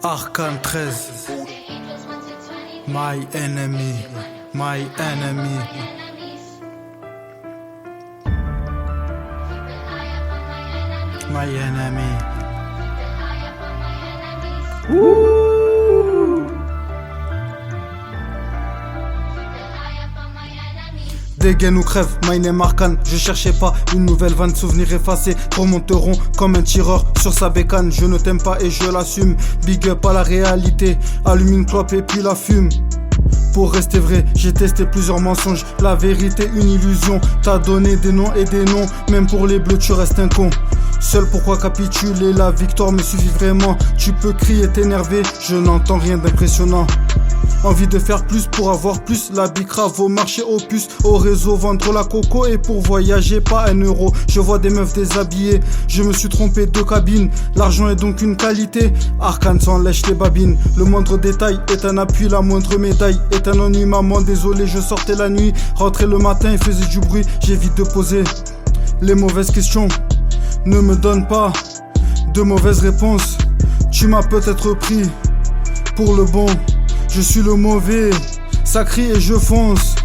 Arcane 13. My enemy, my enemy. My enemy. Dégaine ou crève, my name Arcane. Je cherchais pas une nouvelle vanne, souvenir effacé remonteront comme un tireur sur sa bécane. Je ne t'aime pas et je l'assume. Big up à la réalité, allume une clope et puis la fume. Pour rester vrai, j'ai testé plusieurs mensonges. La vérité, une illusion. T'as donné des noms et des noms. Même pour les bleus, tu restes un con. Seul pourquoi capituler, la victoire me suffit vraiment. Tu peux crier, t'énerver, je n'entends rien d'impressionnant. Envie de faire plus pour avoir plus. La bicrave au marché aux puces, au réseau vendre la coco. Et pour voyager pas €1. Je vois des meufs déshabillées, je me suis trompé de cabine. L'argent est donc une qualité, Arcane s'en lèche les babines. Le moindre détail est un appui, la moindre médaille est un ennui. Maman désolé, je sortais la nuit, rentrais le matin et faisais du bruit. J'évite de poser les mauvaises questions, ne me donne pas de mauvaises réponses. Tu m'as peut-être pris pour le bon, je suis le mauvais, ça crie et je fonce.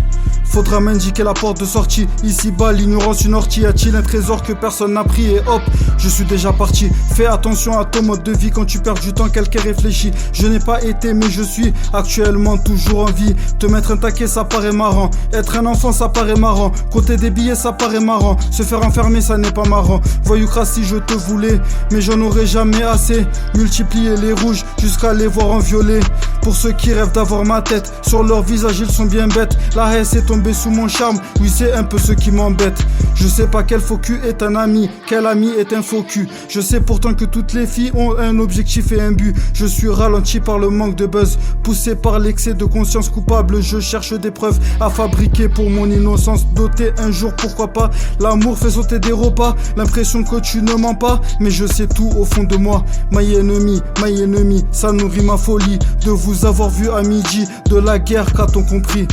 Faudra m'indiquer la porte de sortie. Ici-bas, l'ignorance une ortie. A-t-il un trésor que personne n'a pris? Et hop, je suis déjà parti. Fais attention à ton mode de vie quand tu perds du temps, quelqu'un réfléchit. Je n'ai pas été mais je suis actuellement toujours en vie. Te mettre un taquet ça paraît marrant. Être un enfant ça paraît marrant. Compter des billets ça paraît marrant. Se faire enfermer ça n'est pas marrant. Voyou crasse si je te voulais, mais j'en aurai jamais assez. Multiplier les rouges jusqu'à les voir en violet. Pour ceux qui rêvent d'avoir ma tête, sur leur visage ils sont bien bêtes. La haine est tombée sous mon charme, oui c'est un peu ce qui m'embête. Je sais pas quel faux cul est un ami, quel ami est un faux cul. Je sais pourtant que toutes les filles ont un objectif et un but. Je suis ralenti par le manque de buzz, poussé par l'excès de conscience coupable. Je cherche des preuves à fabriquer pour mon innocence. Doté un jour pourquoi pas, l'amour fait sauter des repas. L'impression que tu ne mens pas, mais je sais tout au fond de moi. My enemy, ça nourrit ma folie. De vous avoir vu à midi, de la guerre qu'a-t-on compris?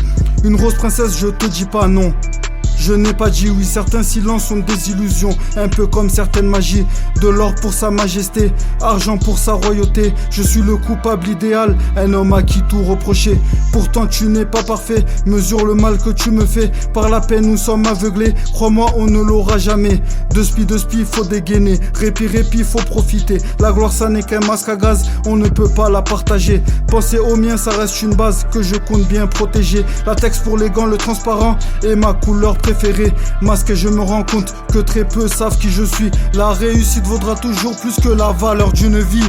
Une rose princesse, je te dis pas non. Je n'ai pas dit oui, certains silences sont des illusions. Un peu comme certaines magies. De l'or pour sa majesté, argent pour sa royauté. Je suis le coupable idéal, un homme à qui tout reprocher. Pourtant tu n'es pas parfait, mesure le mal que tu me fais. Par la peine nous sommes aveuglés, crois-moi on ne l'aura jamais. De spi, faut dégainer, répit, faut profiter. La gloire ça n'est qu'un masque à gaz, on ne peut pas la partager. Penser au mien ça reste une base que je compte bien protéger. Latex pour les gants, le transparent est ma couleur préférée. Masque et je me rends compte que très peu savent qui je suis. La réussite vaudra toujours plus que la valeur d'une vie.